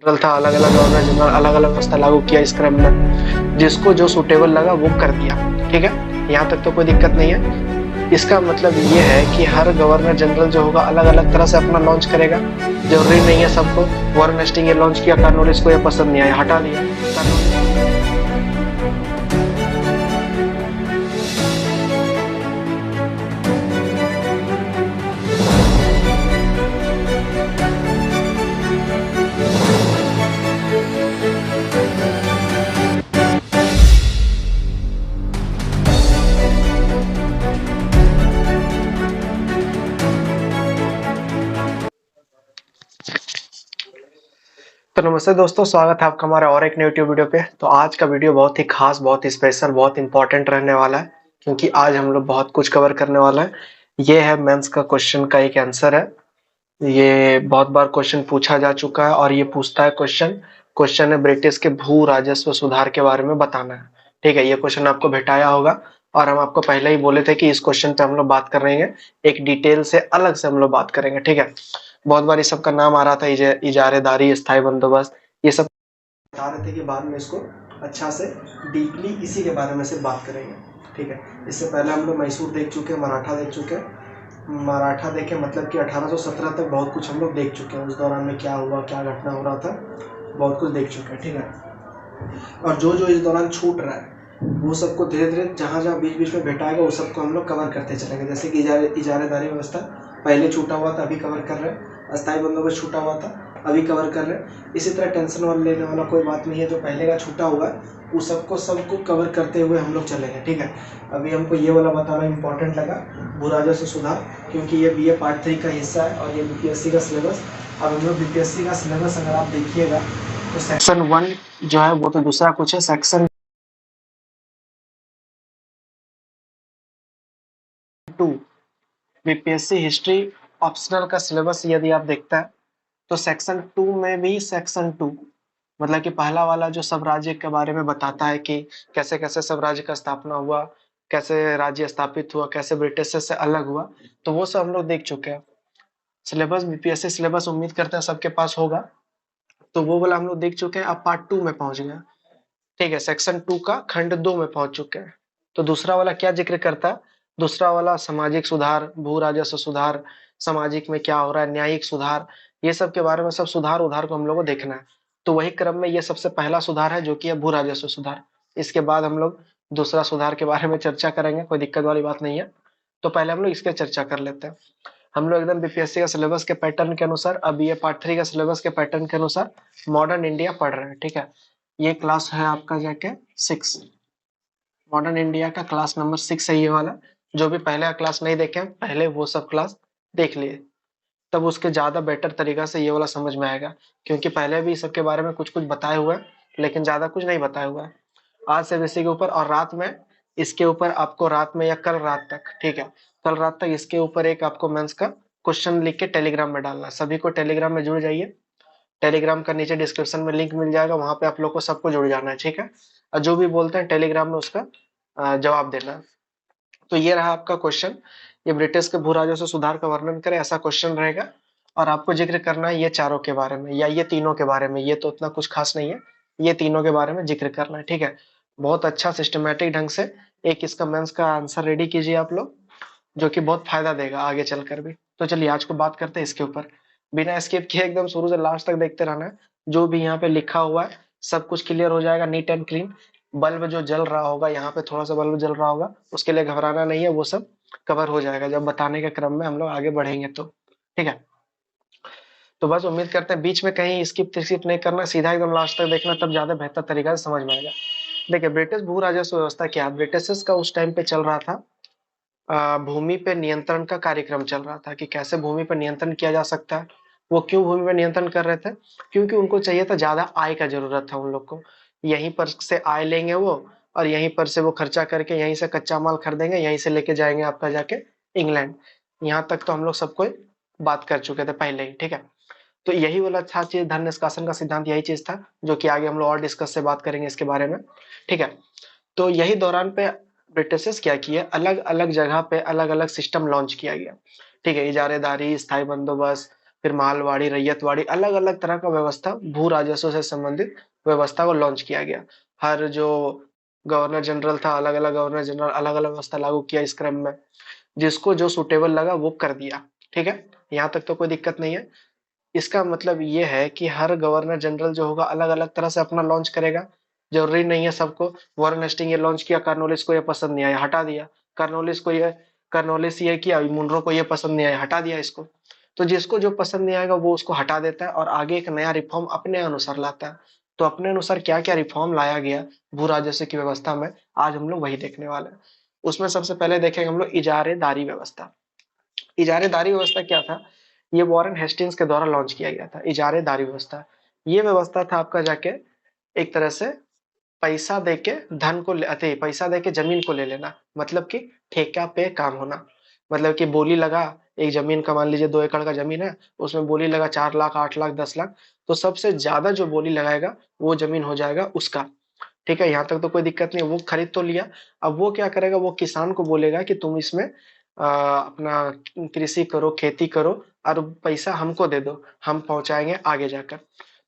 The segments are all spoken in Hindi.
जनरल था, अलग अलग गवर्नर जनरल अलग अलग व्यवस्था लागू किया इस क्रम में, जिसको जो सुटेबल लगा वो कर दिया। ठीक है, यहाँ तक तो कोई दिक्कत नहीं है। इसका मतलब ये है कि हर गवर्नर जनरल जो होगा अलग अलग तरह से अपना लॉन्च करेगा। जरूरी नहीं है सबको। वॉरेन हेस्टिंग ये लॉन्च किया, कॉर्नवालिस को ये पसंद नहीं आया, हटा दिया। तो नमस्ते दोस्तों, स्वागत है आपका हमारे और एक नई यूट्यूब वीडियो पे। तो आज का वीडियो बहुत ही खास, बहुत ही स्पेशल, बहुत इंपॉर्टेंट रहने वाला है, क्योंकि आज हम लोग बहुत कुछ कवर करने वाला है। ये है मेंस का क्वेश्चन का एक आंसर है। ये बहुत बार क्वेश्चन पूछा जा चुका है और ये पूछता है क्वेश्चन है ब्रिटिश के भू राजस्व सुधार के बारे में बताना है। ठीक है, ये क्वेश्चन आपको भेटाया होगा और हम आपको पहले ही बोले थे कि इस क्वेश्चन पे हम लोग बात कर रहे हैं, एक डिटेल से अलग से हम लोग बात करेंगे। ठीक है, बहुत बार इस सब का नाम आ रहा था, इजारेदारी, स्थायी बंदोबस्त, ये सब बता रहे थे कि बाद में इसको अच्छा से डीपली इसी के बारे में से बात करेंगे। ठीक है, इससे पहले हम लोग मैसूर देख चुके हैं, मराठा देख चुके हैं। मराठा देखे मतलब कि 1817 तक बहुत कुछ हम लोग देख चुके हैं। उस दौरान में क्या हुआ, क्या घटना हो रहा था, बहुत कुछ देख चुके हैं। ठीक है, और जो जो इस दौरान छूट रहा है वो सबको धीरे धीरे जहाँ जहाँ बीच बीच में भेटाएगा वो सबको हम लोग कवर करते चलेंगे। जैसे कि इजारेदारी व्यवस्था पहले छूटा हुआ था, अभी कवर कर रहे हैं। अस्थायी बंदोबस्त छूटा हुआ था, अभी कवर कर रहे हैं। इसी तरह टेंशन वाला लेने वाला कोई बात नहीं है, जो पहले का छूटा हुआ है वो सबको कवर करते हुए हम लोग चलेंगे। ठीक है, अभी हमको ये वाला बताना इंपॉर्टेंट लगा, भू राजस्व सुधार, क्योंकि ये BA पार्ट 3 का हिस्सा है और ये BPSC का सिलेबस। अब हम लोग BPSC का सिलेबस अगर आप देखिएगा तो सेक्शन 1 जो है वो तो दूसरा कुछ है। सेक्शन 2 BPSC हिस्ट्री ऑप्शनल का सिलेबस यदि आप देखता है तो सेक्शन 2 में भी सेक्शन 2 मतलब कि पहला वाला जो सब राज्य के बारे में बताता है कि कैसे कैसे सब राज्य का स्थापना हुआ, कैसे राज्य स्थापित हुआ, कैसे ब्रिटिश से अलग हुआ, तो वो सब हम लोग देख चुके हैं। सिलेबस BPSC सिलेबस उम्मीद करते हैं सबके पास होगा, तो वो वाला हम लोग देख चुके हैं। अब पार्ट 2 में पहुंच गए। ठीक है, सेक्शन 2 का खंड 2 में पहुंच चुके हैं। तो दूसरा वाला क्या जिक्र करता है? दूसरा वाला सामाजिक सुधार, भू राजस्व सुधार, सामाजिक में क्या हो रहा है, न्यायिक सुधार, ये सब के बारे में, सब सुधार उधार को हम लोग को देखना है। तो वही क्रम में ये सबसे पहला सुधार है, जो कि है भू राजस्व सुधार। इसके बाद हम लोग दूसरा सुधार के बारे में चर्चा करेंगे, कोई दिक्कत वाली बात नहीं है। तो पहले हम लोग इसके चर्चा कर लेते हैं। हम लोग एकदम BPSC का सिलेबस के पैटर्न के अनुसार, अब ये पार्ट 3 का सिलेबस के पैटर्न के अनुसार मॉडर्न इंडिया पढ़ रहे हैं। ठीक है, ये क्लास है आपका जाके 6, मॉडर्न इंडिया का क्लास नंबर 6 है ये वाला। जो भी पहले का क्लास नहीं देखे हैं, पहले वो सब क्लास देख लिए, तब उसके ज्यादा बेटर तरीका से ये वाला समझ में आएगा, क्योंकि पहले भी इस सब के बारे में कुछ कुछ बताए हुए हैं, लेकिन ज्यादा कुछ नहीं बताया हुआ है। आज से इसी के ऊपर, और रात में इसके ऊपर आपको, रात में या कल रात तक, ठीक है, कल रात तक इसके ऊपर एक आपको मेंस का क्वेश्चन लिख के टेलीग्राम में डालना है। सभी को टेलीग्राम में जुड़ जाइए। टेलीग्राम का नीचे डिस्क्रिप्शन में लिंक मिल जाएगा, वहां पे आप लोग को सबको जुड़ जाना है। ठीक है, और जो भी बोलते हैं टेलीग्राम में उसका जवाब देना है। तो ये रहा आपका क्वेश्चन, ये ब्रिटिश के भू राजस्व सुधार का वर्णन करे, ऐसा क्वेश्चन रहेगा। और आपको जिक्र करना है ये चारों के बारे में या ये तीनों के बारे में, ये तो उतना कुछ खास नहीं है, ये तीनों के बारे में जिक्र करना है। ठीक है, बहुत अच्छा सिस्टमेटिक ढंग से एक इसका मेंस का आंसर रेडी कीजिए आप लोग, जो कि बहुत फायदा देगा आगे चलकर भी। तो चलिए आज को बात करते हैं इसके ऊपर, बिना स्किप किए एकदम शुरू से लास्ट तक देखते रहना है। जो भी यहाँ पे लिखा हुआ है सब कुछ क्लियर हो जाएगा, नीट एंड क्लीन। बल्ब जो जल रहा होगा, यहाँ पे थोड़ा सा बल्ब जल रहा होगा, उसके लिए घबराना नहीं है, वो सब कवर हो जाएगा जब बताने के क्रम में हम लोग आगे बढ़ेंगे तो। ठीक है, तो बस उम्मीद करते हैं बीच में कहीं स्किप नहीं करना, सीधा एकदम लास्ट तक देखना, तब ज्यादा बेहतर तरीका से समझ में आएगा। देखिए, ब्रिटिश भू राजस्व व्यवस्था क्या है? ब्रिटिश का उस टाइम पे चल रहा था, भूमि पे नियंत्रण का कार्यक्रम चल रहा था कि कैसे भूमि पर नियंत्रण किया जा सकता है। वो क्यों भूमि पर नियंत्रण कर रहे थे? क्योंकि उनको चाहिए था, ज्यादा आय का जरूरत था उन लोग को। यहीं पर से आय लेंगे वो, और यहीं पर से वो खर्चा करके यहीं से कच्चा माल खरीदेंगे, यहीं से लेके जाएंगे आपका जाके इंग्लैंड। यहाँ तक तो हम लोग सबको बात कर चुके थे पहले ही। ठीक है, तो यही वाला था चीज, धन निष्कासन का सिद्धांत यही चीज था, जो कि आगे हम लोग और डिस्कस से बात करेंगे इसके बारे में। ठीक है, तो यही दौरान पे ब्रिटिशर्स क्या किया, अलग अलग जगह पे अलग अलग सिस्टम लॉन्च किया गया। ठीक है, इजारेदारी, स्थायी बंदोबस्त, फिर मालवाड़ी, रैयतवाड़ी, अलग अलग तरह का व्यवस्था, भू राजस्व से संबंधित व्यवस्था को लॉन्च किया गया। हर जो गवर्नर जनरल था, अलग अलग गवर्नर जनरल अलग अलग व्यवस्था लागू किया इस क्रम में, जिसको जो सुटेबल लगा वो कर दिया। ठीक है, यहाँ तक तो कोई दिक्कत नहीं है। इसका मतलब ये है कि हर गवर्नर जनरल जो होगा अलग अलग तरह से अपना लॉन्च करेगा, जरूरी नहीं है सबको। वॉरेन हेस्टिंग ये लॉन्च किया, कॉर्नवालिस को ये पसंद नहीं आया, हटा दिया। कॉर्नवालिस को ये कॉर्नवालिस ये किया, मुनरो को ये पसंद नहीं आया, हटा दिया इसको। तो जिसको जो पसंद नहीं आएगा वो उसको हटा देता है और आगे एक नया रिफॉर्म अपने अनुसार लाता है। तो अपने अनुसार क्या क्या रिफॉर्म लाया गया भू राजस्व की व्यवस्था में, आज हम लोग वही देखने वाले हैं। उसमें सबसे पहले देखेंगे हम लोग इजारेदारी व्यवस्था। इजारेदारी व्यवस्था क्या था? ये वॉरेन हेस्टिंग्स के द्वारा लॉन्च किया गया था, इजारेदारी व्यवस्था। ये व्यवस्था था आपका जाके एक तरह से पैसा देके धन को अति पैसा देके जमीन को ले लेना, मतलब कि ठेका पे काम होना। मतलब कि बोली लगा, एक जमीन का मान लीजिए 2 एकड़ का जमीन है, उसमें बोली लगा 4 लाख, 8 लाख, 10 लाख, तो सबसे ज्यादा जो बोली लगाएगा वो जमीन हो जाएगा उसका। ठीक है, यहाँ तक तो कोई दिक्कत नहीं, वो खरीद तो लिया। अब वो क्या करेगा, वो किसान को बोलेगा कि तुम इसमें अपना कृषि करो, खेती करो, और पैसा हमको दे दो, हम पहुंचाएंगे आगे जाकर।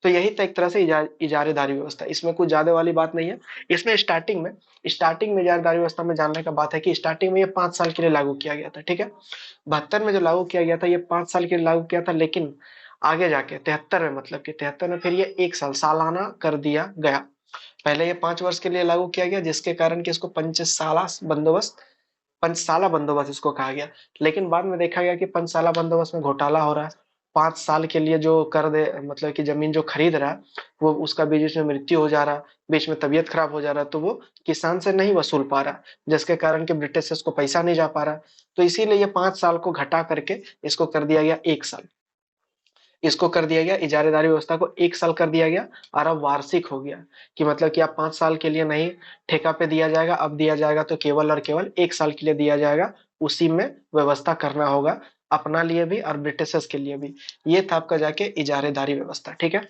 तो यही तो एक तरह से इजारेदारी व्यवस्था, इसमें कुछ ज्यादा वाली बात नहीं है। इसमें स्टार्टिंग में इजारेदारी व्यवस्था में जानने का बात है कि स्टार्टिंग में ये 5 साल के लिए लागू किया गया था। ठीक है, 72 में जो लागू किया गया था ये 5 साल के लिए लागू किया था, लेकिन आगे जाके 73 में, मतलब कि 73 में फिर ये 1 साल सालाना कर दिया गया। पहले ये 5 वर्ष के लिए लागू किया गया, जिसके कारण कि इसको पंचसाला बंदोबस्त इसको कहा गया। लेकिन बाद में देखा गया कि पंचसाला बंदोबस्त में घोटाला हो रहा है। 5 साल के लिए जो कर दे, मतलब कि जमीन जो खरीद रहा है, वो उसका बीच में मृत्यु हो जा रहा है, बीच में तबीयत खराब हो जा रहा है, तो वो किसान से नहीं वसूल पा रहा, जिसके कारण कि ब्रिटिश से उसको पैसा नहीं जा पा रहा। तो इसीलिए ये 5 साल को घटा करके इसको कर दिया गया 1 साल। इसको कर दिया गया, इजारेदारी व्यवस्था को 1 साल कर दिया गया, और अब वार्षिक हो गया। कि मतलब कि अब 5 साल के लिए नहीं ठेका पे दिया जाएगा, अब दिया जाएगा तो केवल और केवल 1 साल के लिए दिया जाएगा। उसी में व्यवस्था करना होगा, अपना लिए भी और ब्रिटिशर्स के लिए भी। ये था आपका जाके इजारेदारी व्यवस्था। ठीक है,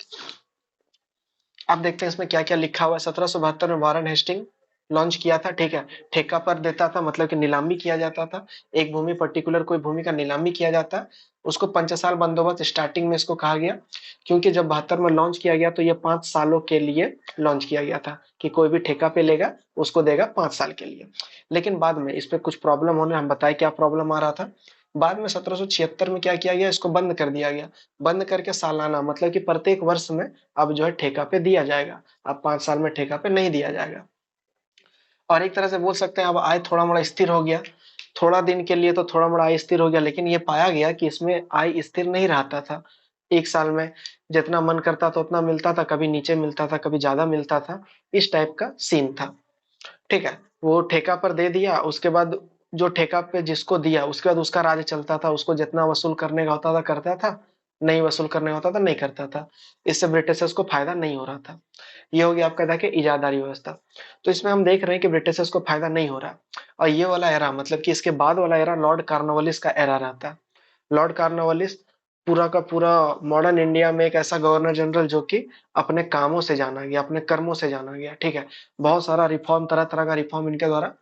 अब देखते हैं इसमें क्या क्या लिखा हुआ है। 1772 में वारेन हेस्टिंग लॉन्च किया था। ठीक है, ठेका पर देता था, मतलब कि नीलामी किया जाता था। एक भूमि, पर्टिकुलर कोई भूमि का नीलामी किया जाता, उसको पंचसाल बंदोबस्त स्टार्टिंग में इसको कहा गया। क्योंकि जब 72 में लॉन्च किया गया तो ये 5 सालों के लिए लॉन्च किया गया था, कि कोई भी ठेका पे लेगा उसको देगा 5 साल के लिए। लेकिन बाद में इस पे कुछ प्रॉब्लम होने, हम बताए क्या प्रॉब्लम आ रहा था। बाद में 1776 में क्या किया गया, इसको बंद कर दिया गया। बंद करके सालाना, मतलब कि प्रत्येक वर्ष में अब जो है ठेका पे दिया जाएगा। अब 5 साल में ठेका पे नहीं दिया जाएगा। और एक तरह से बोल सकते हैं अब आय थोड़ा मोड़ा स्थिर हो गया। थोड़ा दिन के लिए तो थोड़ा मोड़ा आय स्थिर हो गया, लेकिन ये पाया गया कि इसमें आय स्थिर नहीं रहता था। 1 साल में जितना मन करता था उतना मिलता था, कभी नीचे मिलता था, कभी ज्यादा मिलता था। इस टाइप का सीन था। ठीक है, वो ठेका पर दे दिया, उसके बाद जो ठेका पे जिसको दिया उसके बाद उसका राज्य चलता था, उसको जितना वसूल करने का होता था करता था, नहीं वसूल करने का होता था नहीं करता था। इससे ब्रिटिशर्स को फायदा नहीं हो रहा था। ये हो गया आपका देखिए इजादारी व्यवस्था। तो इसमें हम देख रहे हैं कि ब्रिटिशर्स को फायदा नहीं हो रहा। और ये वाला एरा, मतलब कि इसके बाद वाला एरा लॉर्ड कॉर्नवालिस का एरा रहता है। लॉर्ड कॉर्नवालिस पूरा का पूरा मॉडर्न इंडिया में एक ऐसा गवर्नर जनरल जो कि अपने कामों से जाना गया, अपने कर्मों से जाना गया। ठीक है, बहुत सारा रिफॉर्म, तरह तरह का रिफॉर्म इनके द्वारा,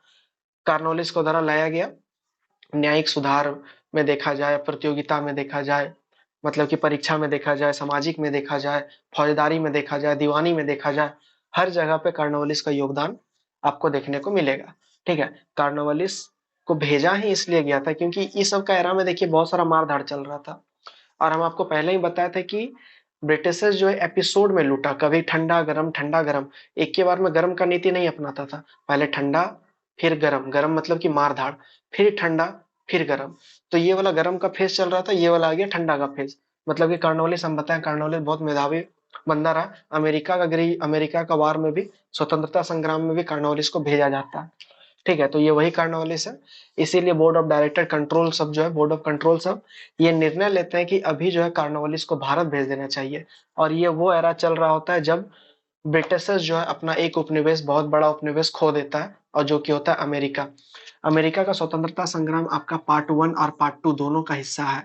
कॉर्नवालिस को द्वारा लाया गया। न्यायिक सुधार में देखा जाए, प्रतियोगिता में देखा जाए, मतलब कि परीक्षा में देखा जाए, सामाजिक में देखा जाए, फौजदारी में देखा जाए, दीवानी में देखा जाए, हर जगह पे कॉर्नवालिस का योगदान आपको देखने को मिलेगा। ठीक है, कॉर्नवालिस को भेजा ही इसलिए गया था क्योंकि इस सब का एरा में देखिए बहुत सारा मारधाड़ चल रहा था। और हम आपको पहले ही बताया था कि ब्रिटिशर्स जो है एपिसोड में लूटा, कभी ठंडा गरम, ठंडा गरम, एक के बार में गरम का नीति नहीं अपनाता था। पहले ठंडा, फिर गरम, गरम मतलब कि मारधाड़, फिर ठंडा, फिर गरम। तो ये वाला गरम का फेज चल रहा था, ये वाला आ गया ठंडा का फेज। मतलब कि कॉर्नवालिस, हम बताएं कॉर्नवालिस बहुत मेधावी बंदा रहा। अमेरिका का वार में भी, स्वतंत्रता संग्राम में भी कॉर्नवालिस को भेजा जाता है। ठीक है, तो ये वही कॉर्नवालिस है। इसीलिए बोर्ड ऑफ डायरेक्टर कंट्रोल सब जो है, बोर्ड ऑफ कंट्रोल सब ये निर्णय लेते हैं कि अभी जो है कॉर्नवालिस को भारत भेज देना चाहिए। और ये वो एरा चल रहा होता है जब ब्रिटिशर्स जो है अपना एक उपनिवेश, बहुत बड़ा उपनिवेश खो देता है, और जो कि होता है अमेरिका। अमेरिका का स्वतंत्रता संग्राम आपका पार्ट 1 और पार्ट 2 दोनों का हिस्सा है।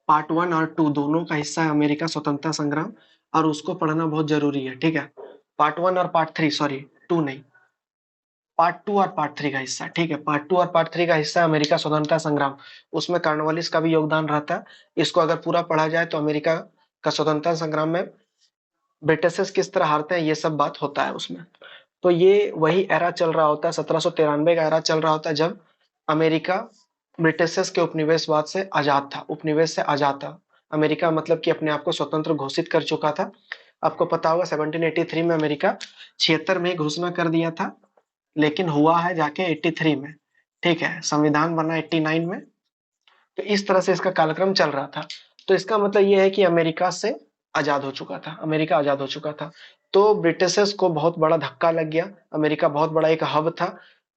पार्ट 1 और 2 दोनों का हिस्सा है अमेरिका स्वतंत्रता संग्राम, और उसको पढ़ना बहुत जरूरी है। ठीक है, पार्ट 1 और पार्ट 3, सॉरी 2 नहीं, पार्ट 2 और पार्ट 3 का हिस्सा, ठीक है। पार्ट 2 और पार्ट 3 का हिस्सा अमेरिका स्वतंत्रता संग्राम, उसमें कॉर्नवालिस का भी योगदान रहता है। इसको अगर पूरा पढ़ा जाए तो अमेरिका का स्वतंत्रता संग्राम में ब्रिटिशर्स किस तरह हारते हैं, ये सब बात होता है उसमें। तो ये वही एरा चल रहा होता है, 1793 का एरा चल रहा होता है, जब अमेरिका ब्रिटिशर्स के उपनिवेशवाद से आजाद था, उपनिवेश से आजाद था। अमेरिका मतलब कि अपने आप को स्वतंत्र घोषित कर चुका था। आपको पता होगा 1783 में अमेरिका 76 में घोषणा कर दिया था, लेकिन हुआ है जाके 83 में, ठीक है। संविधान बना 89 में। तो इस तरह से इसका कालक्रम चल रहा था। तो इसका मतलब ये है कि अमेरिका से आजाद हो चुका था, अमेरिका आजाद हो चुका था। तो ब्रिटिशर्स को बहुत बड़ा धक्का लग गया। अमेरिका बहुत बड़ा एक हब था,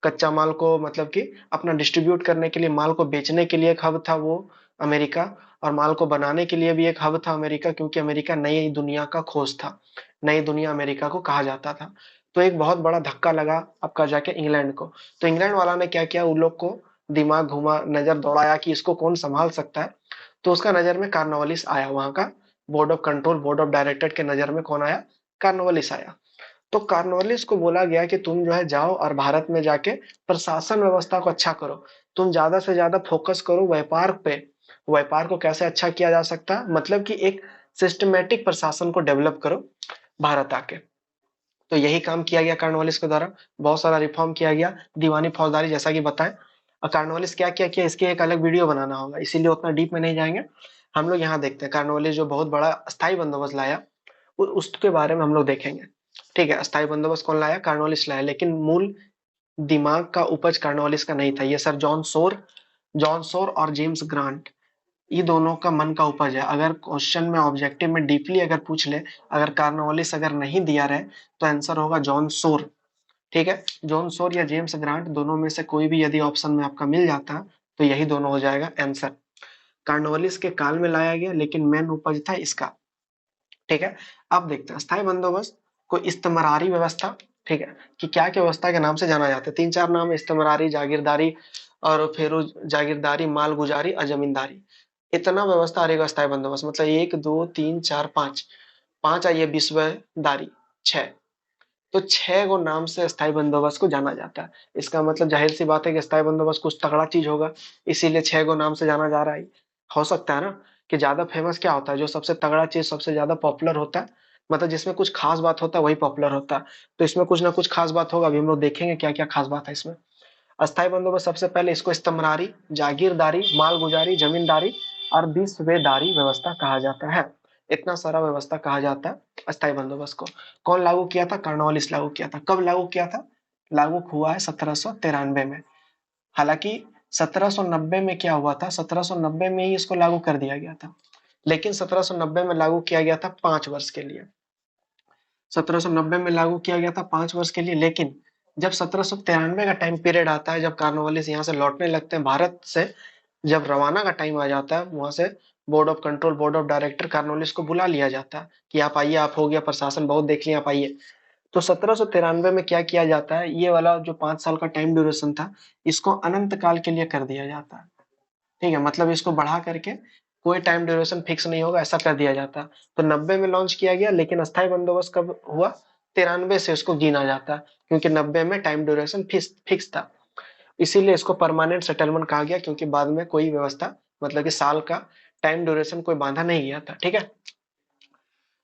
कच्चा माल को मतलब कि अपना डिस्ट्रीब्यूट करने के लिए, माल को बेचने के लिए एक हब था वो अमेरिका, और माल को बनाने के लिए भी एक हब था अमेरिका, क्योंकि अमेरिका नई दुनिया का खोज था, नई दुनिया अमेरिका को कहा जाता था। तो एक बहुत बड़ा धक्का लगा आपका जाके इंग्लैंड को। तो इंग्लैंड वाला ने क्या किया, उन लोग को दिमाग घुमा, नजर दौड़ाया कि इसको कौन संभाल सकता है। तो उसका नजर में कार्नवालिस आया, वहां का board of control, board of director के नजर में कौन आया, कार्नवालिस आया। तो कार्नवालिस को बोला गया कि तुम जो है जाओ और भारत में जाके प्रशासन व्यवस्था को अच्छा करो, तुम ज्यादा से ज्यादा फोकस करो व्यापार पे, व्यापार को कैसे अच्छा किया जा सकता है, मतलब कि एक सिस्टमेटिक प्रशासन को डेवलप करो भारत आके। तो यही काम किया गया कार्नवालिस के द्वारा, बहुत सारा रिफॉर्म किया गया, दीवानी फौजदारी जैसा कि बताएं। और कार्नवालिस क्या क्या किया, इसकी एक अलग वीडियो बनाना होगा, इसीलिए उतना डीप में नहीं जाएंगे। हम लोग यहाँ देखते हैं कार्नवालिस जो बहुत बड़ा स्थायी बंदोबस्त लाया, उसके बारे में हम लोग देखेंगे। ठीक है, स्थायी बंदोबस्त कौन लाया, कार्नवालिस लाया, लेकिन मूल दिमाग का उपज कार्नवालिस का नहीं था, ये सर जॉन सोर और जेम्स ग्रांट, ये दोनों का मन का उपज है। अगर क्वेश्चन में ऑब्जेक्टिव में डीपली अगर पूछ ले, अगर कार्नवालिस अगर नहीं दिया रहे, तो आंसर होगा जॉन सोर, ठीक है। जॉन सोर या जेम्स ग्रांट, दोनों में से कोई भी यदि ऑप्शन में आपका मिल जाता है, तो यही दोनों हो जाएगा आंसर। कार्नवालिस के काल में लाया गया, लेकिन मेन उपज था इसका, ठीक है। अब देखते हैं स्थायी बंदोबस्त को इस्तमरारी व्यवस्था, ठीक है, कि क्या क्या व्यवस्था के नाम से जाना जाता है। 3-4 नाम, इस्तमरारी, जागीरदारी, और फिर जागीरदारी, मालगुजारी और जमींदारी। इतना व्यवस्था और एक स्थायी बंदोबस्त, मतलब 1 2 3 4 5, 5 आइए विश्वदारी, 6। तो 6 गो नाम से स्थायी बंदोबस्त को जाना जाता है। इसका मतलब जाहिर सी बात है कि स्थायी बंदोबस्त कुछ तगड़ा चीज होगा, इसीलिए 6 गो नाम से जाना जा रहा है। हो सकता है ना कि ज्यादा फेमस क्या होता है, जो सबसे तगड़ा चीज सबसे ज्यादा पॉपुलर होता है, मतलब जिसमें कुछ खास बात होता है वही पॉपुलर होता है। तो इसमें कुछ ना कुछ खास बात होगा, अभी हम लोग देखेंगे क्या क्या खास बात है इसमें। अस्थायी बंदोबस्त सबसे पहले इसको इस्तमरारी, जागीरदारी, मालगुजारी, जमींदारी और विस्वेदारी व्यवस्था कहा जाता है। इतना सारा व्यवस्था कहा जाता है अस्थायी बंदोबस्त को। कौन लागू किया था, कार्नवालिस लागू किया था। कब लागू किया था, लागू हुआ है 1793 में। हालांकि 1790 में क्या हुआ था, 1790 में ही इसको लागू कर दिया गया था, लेकिन 1790 में लागू किया गया था 5 वर्ष के लिए। 1790 में लागू किया गया था 5 वर्ष के लिए, लेकिन जब 1793 का टाइम पीरियड आता है, जब कार्नवालिस यहाँ से लौटने लगते हैं भारत से, जब रवाना का टाइम आ जाता है, वहां से board of control, board of director Cornwallis को बुला लिया जाता है कि आप आइए, आप हो गया प्रशासन बहुत देख लिया, आप आइए। तो 1793 में क्या किया जाता है, ये वाला जो 5 साल का टाइम ड्यूरेशन था, इसको अनंत काल के लिए कर दिया जाता है, ठीक है। मतलब इसको बढ़ा करके कोई टाइम ड्यूरेशन फिक्स नहीं होगा, ऐसा कर दिया जाता। तो 90 में लॉन्च किया गया, लेकिन अस्थायी बंदोबस्त कब हुआ, 93 से उसको गिना जाता है, क्योंकि 90 में टाइम ड्यूरेशन फिक्स था। इसीलिए इसको परमानेंट सेटलमेंट कहा गया, क्योंकि बाद में कोई व्यवस्था, मतलब कि साल का टाइम ड्यूरेशन कोई बांधा नहीं गया था, ठीक है।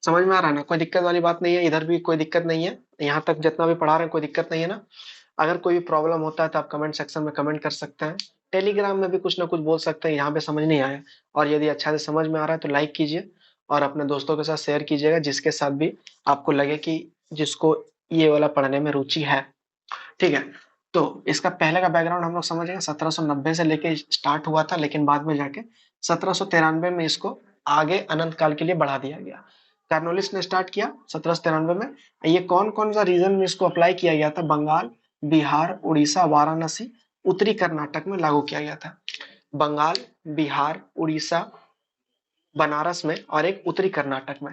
समझ में आ रहा है ना, कोई दिक्कत वाली बात नहीं है, इधर भी कोई दिक्कत नहीं है, यहाँ तक जितना भी पढ़ा रहे हैं कोई दिक्कत नहीं है ना। अगर कोई भी प्रॉब्लम होता है तो आप कमेंट सेक्शन में कमेंट कर सकते हैं, टेलीग्राम में भी कुछ ना कुछ बोल सकते हैं, यहाँ पे समझ नहीं आया। और यदि अच्छा से समझ में आ रहा है तो लाइक कीजिए, और अपने दोस्तों के साथ शेयर कीजिएगा, जिसके साथ भी आपको लगे कि जिसको ये वाला पढ़ने में रुचि है, ठीक है। तो इसका पहले का बैकग्राउंड हम लोग समझ गए, 1790 से लेके स्टार्ट हुआ था, लेकिन बाद में जाके 1793 में इसको आगे अनंत काल के लिए बढ़ा दिया गया। कार्नोलिस ने स्टार्ट किया 1793 में। ये कौन कौन सा रीजन में इसको अप्लाई किया गया था, बंगाल, बिहार, उड़ीसा, वाराणसी, उत्तरी कर्नाटक में लागू किया गया था। बंगाल, बिहार, उड़ीसा, बनारस में, और एक उत्तरी कर्नाटक में।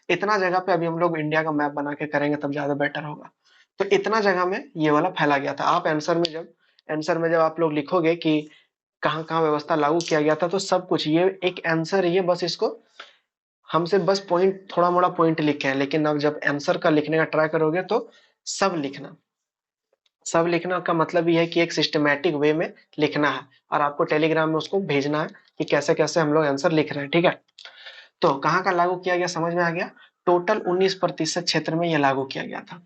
इतना जगह पे अभी हम लोग इंडिया का मैप बना के करेंगे तब ज्यादा बेटर होगा। तो इतना जगह में ये वाला फैला गया था। आप आंसर में जब आप लोग लिखोगे कि कहाँ कहाँ व्यवस्था लागू किया गया था, तो सब कुछ ये एक आंसर ही है, बस इसको हमसे बस पॉइंट, थोड़ा मोड़ा पॉइंट लिखे हैं, लेकिन अब जब आंसर का लिखने का ट्राई करोगे तो सब लिखना, सब लिखना का मतलब ये है कि एक सिस्टमैटिक वे में लिखना है और आपको टेलीग्राम में उसको भेजना है कि कैसे कैसे हम लोग आंसर लिख रहे हैं, ठीक है। तो कहाँ का लागू किया गया, समझ में आ गया। टोटल 19% क्षेत्र में यह लागू किया गया था,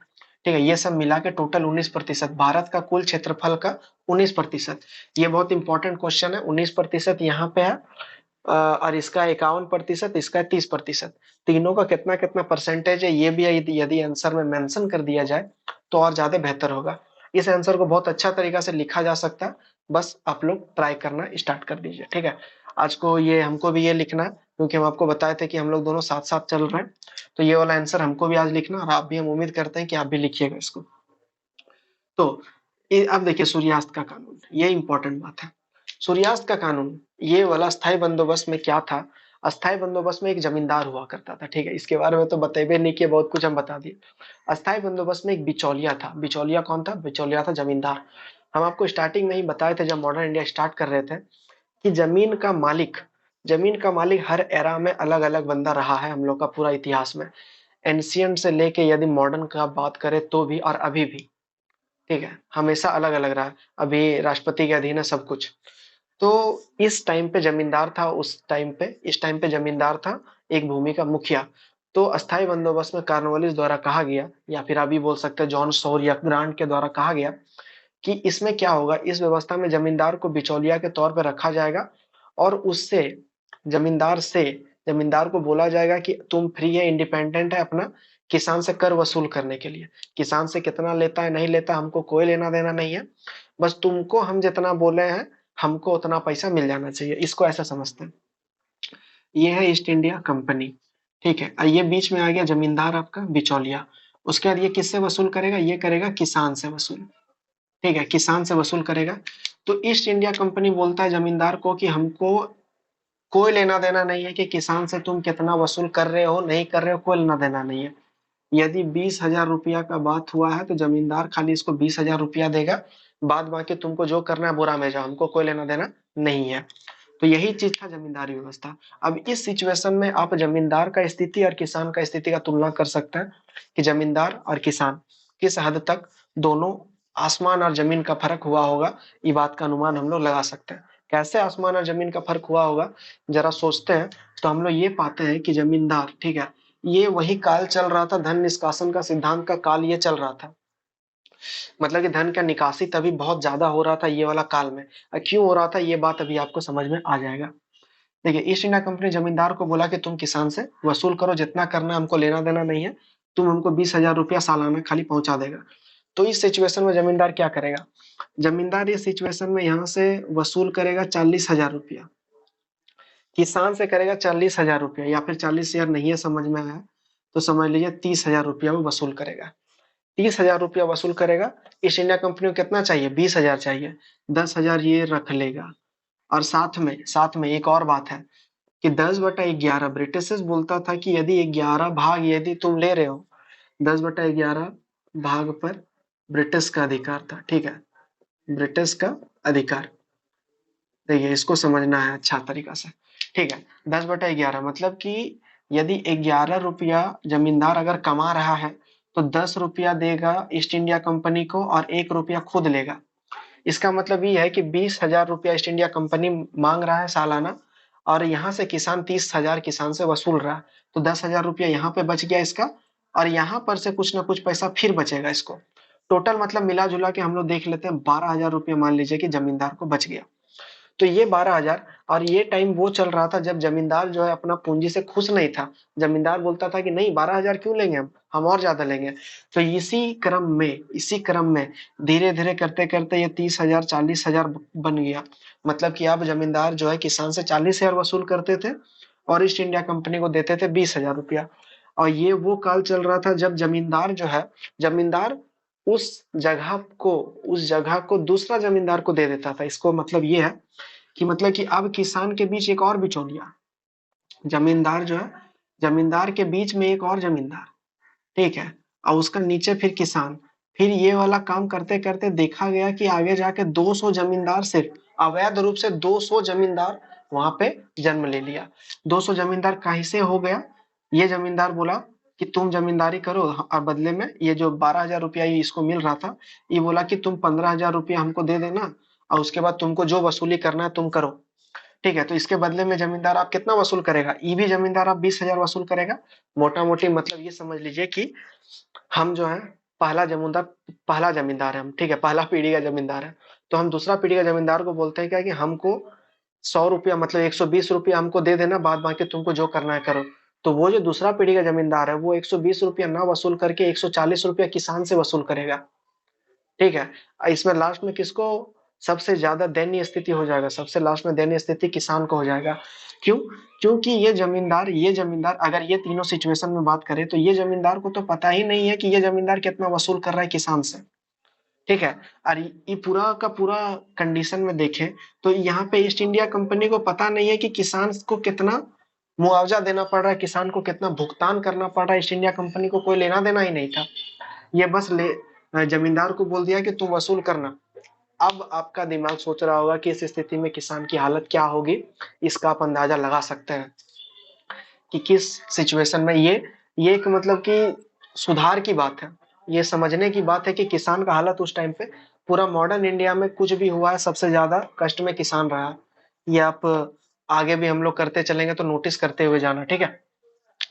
ठीक है। ये सब मिला के टोटल 19%, भारत का कुल क्षेत्रफल का 19%। ये बहुत इंपॉर्टेंट क्वेश्चन है। 19% यहाँ पे है और इसका 51%, इसका 30%। तीनों का कितना कितना परसेंटेज है ये भी यदि आंसर में मेंशन कर दिया जाए तो और ज्यादा बेहतर होगा। इस आंसर को बहुत अच्छा तरीका से लिखा जा सकता है, बस आप लोग ट्राई करना स्टार्ट कर दीजिए, ठीक है। आज को ये हमको भी ये लिखना है, क्योंकि हम आपको बताए थे कि हम लोग दोनों साथ साथ चल रहे हैं। तो ये वाला आंसर हमको भी आज लिखना, और आप भी, हम उम्मीद करते हैं कि आप भी लिखिएगा इसको। तो अब देखिए सूर्यास्त का कानून, ये इंपॉर्टेंट बात है। सूर्यास्त का कानून, ये वाला स्थायी बंदोबस्त में क्या था। अस्थायी बंदोबस्त में एक जमींदार हुआ करता था, ठीक है। इसके बारे में तो बतेबे नहीं किए, बहुत कुछ हम बता दिए। अस्थायी बंदोबस्त में एक बिचौलिया था। बिचौलिया कौन था? बिचौलिया था जमींदार। हम आपको स्टार्टिंग में ही बताए थे, जब मॉडर्न इंडिया स्टार्ट कर रहे थे, कि जमीन का मालिक हर एरा में अलग अलग बंदा रहा है हम लोग का पूरा इतिहास में। एंशियंट से लेके यदि मॉडर्न का बात करें तो भी, और अभी भी, ठीक है, हमेशा अलग अलग रहा। अभी राष्ट्रपति के अधीन है सब कुछ। तो इस टाइम पे जमींदार था, इस टाइम पे जमींदार था एक भूमि का मुखिया। तो अस्थायी बंदोबस्त में कॉर्नवालिस द्वारा कहा गया, या फिर अभी बोल सकते हैं जॉन सॉर या ग्रांट के द्वारा कहा गया, कि इसमें क्या होगा, इस व्यवस्था में जमींदार को बिचौलिया के तौर पर रखा जाएगा, और उससे, जमींदार से, जमींदार को बोला जाएगा कि तुम फ्री है, इंडिपेंडेंट है अपना किसान से कर वसूल करने के लिए। किसान से कितना लेता है नहीं लेता हमको कोई लेना देना नहीं है, बस तुमको हम जितना बोले हैं हमको उतना पैसा मिल जाना चाहिए, इसको ऐसा समझते हैं। ये है ईस्ट इंडिया कंपनी, ठीक है। और ये बीच में आ गया जमींदार आपका बिचौलिया। उसके बाद ये किससे वसूल करेगा? ये करेगा किसान से वसूल, ठीक है, किसान से वसूल करेगा। तो ईस्ट इंडिया कंपनी बोलता है जमींदार को कि हमको कोई लेना देना नहीं है कि किसान से तुम कितना वसूल कर रहे हो नहीं कर रहे हो, कोई लेना देना नहीं है। यदि 20,000 रुपया का बात हुआ है तो जमींदार खाली इसको 20,000 रुपया देगा, बाद बाकी तुमको जो करना है बुरा में जाओ, हमको कोई लेना देना नहीं है। तो यही चीज था जमींदारी व्यवस्था। अब इस सिचुएशन में आप जमींदार का स्थिति और किसान का स्थिति का तुलना कर सकते हैं, कि जमींदार और किसान किस हद तक दोनों, आसमान और जमीन का फर्क हुआ होगा। ये बात का अनुमान हम लोग लगा सकते हैं। कैसे आसमान और जमीन का फर्क हुआ होगा, जरा सोचते हैं। तो हम लोग ये पाते हैं कि जमींदार, ठीक है, ये वही काल चल रहा था, धन निष्कासन का सिद्धांत का काल ये चल रहा था। मतलब कि धन का निकासी तभी बहुत ज्यादा हो रहा था ये वाला काल में। क्यों हो रहा था ये बात अभी आपको समझ में आ जाएगा। देखिए, ईस्ट इंडिया कंपनी जमींदार को बोला कि तुम किसान से वसूल करो, जितना करना हमको लेना देना नहीं है, तुम हमको 20,000 रुपया सालाना खाली पहुंचा देगा। तो इस सिचुएशन में जमींदार क्या करेगा? जमींदार इस सिचुएशन में यहाँ से वसूल करेगा 40,000 रुपया, किसान से करेगा 40,000 रुपया, या फिर 40,000 नहीं है समझ में आया तो समझ लीजिए 30,000 रुपया वो वसूल करेगा। 30,000 रुपया वसूल करेगा। ईस्ट इंडिया कंपनी को कितना चाहिए? 20,000 चाहिए। 10,000 ये रख लेगा। और साथ में एक और बात है, कि 10/11 ब्रिटिश बोलता था कि यदि 11 भाग यदि तुम ले रहे हो, 10/11 भाग पर ब्रिटिश का अधिकार था, ठीक है, ब्रिटिश का अधिकार। देखिए, इसको समझना है अच्छा तरीका से, ठीक है। 10/11 मतलब कि यदि 11 रुपया जमींदार अगर कमा रहा है, तो 10 रुपया देगा ईस्ट इंडिया कंपनी को और 1 रुपया खुद लेगा। इसका मतलब ये है कि 20,000 रुपया ईस्ट इंडिया कंपनी मांग रहा है सालाना, और यहाँ से किसान 30,000 किसान से वसूल रहा है। तो 10,000 रुपया यहाँ पे बच गया इसका, और यहाँ पर से कुछ ना कुछ पैसा फिर बचेगा इसको। टोटल मतलब मिला जुला के हम लोग देख लेते हैं, 12,000 रुपया मान लीजिए कि जमींदार को बच गया। तो ये 12,000, और ये टाइम वो चल रहा था जब जमींदार जो है अपना पूंजी से खुश नहीं था। जमींदार बोलता था कि नहीं, 12,000 क्यों लेंगे, हम और ज्यादा लेंगे। तो इसी क्रम में धीरे धीरे करते करते ये 30,000 40,000 बन गया। मतलब कि अब जमींदार जो है किसान से 40,000 वसूल करते थे, और ईस्ट इंडिया कंपनी को देते थे 20,000 रुपया। और ये वो काल चल रहा था जब जमींदार जो है, जमींदार उस उस जगह को दूसरा जमींदार को दे देता था। इसको मतलब ये है कि, मतलब कि अब किसान के बीच एक और बिचौलिया, जमींदार जो है, जमींदार के बीच में एक और जमींदार, ठीक है, और उसका नीचे फिर किसान। फिर ये वाला काम करते करते देखा गया कि आगे जाके 200 जमींदार, सिर्फ अवैध रूप से 200 जमींदार वहां पे जन्म ले लिया। 200 जमींदार कहीं से हो गया? ये जमींदार बोला कि तुम जमींदारी करो और बदले में ये जो 12,000 रुपया ये इसको मिल रहा था, ये बोला कि तुम 15,000 रुपया हमको दे देना और उसके बाद तुमको जो वसूली करना है तुम करो। ठीक है, तो इसके बदले में जमींदार आप कितना वसूल करेगा, ये भी जमींदार आप 20,000 वसूल करेगा। मोटा मोटी मतलब ये समझ लीजिए कि हम जो है पहला जमींदार पहला जमींदार है हम, ठीक है, पहला पीढ़ी का जमींदार है। तो हम दूसरा पीढ़ी का जमींदार को बोलते हैं क्या कि हमको 100 रुपया मतलब 120 रुपया हमको दे देना, बाद बाकी तुमको जो करना है करो। तो वो जो दूसरा पीढ़ी का जमींदार है वो 120 रुपया ना वसूल करके 140 रुपया किसान से वसूल करेगा। ठीक है, इसमें लास्ट में किसको सबसे ज्यादा दयनीय स्थिति हो जाएगा, सबसे लास्ट में दयनीय स्थिति किसान को हो जाएगा। क्यों? क्योंकि ये जमींदार अगर ये तीनों सिचुएशन में बात करें तो ये जमींदार को तो पता ही नहीं है कि ये जमींदार कितना वसूल कर रहा है किसान से। ठीक है, और ये पूरा का पूरा कंडीशन में देखें तो यहाँ पे ईस्ट इंडिया कंपनी को पता नहीं है कि किसान को कितना मुआवजा देना पड़ रहा है, किसान को कितना भुगतान करना पड़ रहा है। ईस्ट इंडिया कंपनी को कोई लेना देना ही नहीं था। ये बस जमींदार को बोल दिया कि तुम वसूल करना। अब आपका दिमाग सोच रहा होगा कि इस स्थिति में किसान की हालत क्या होगी, इसका आप अंदाजा लगा सकते हैं कि किस सिचुएशन में ये एक मतलब कि सुधार की बात है, ये समझने की बात है कि किसान का हालत उस टाइम पे पूरा मॉडर्न इंडिया में कुछ भी हुआ है सबसे ज्यादा कष्ट में किसान रहा है। ये आप आगे भी हम लोग करते चलेंगे तो नोटिस करते हुए जाना, ठीक है।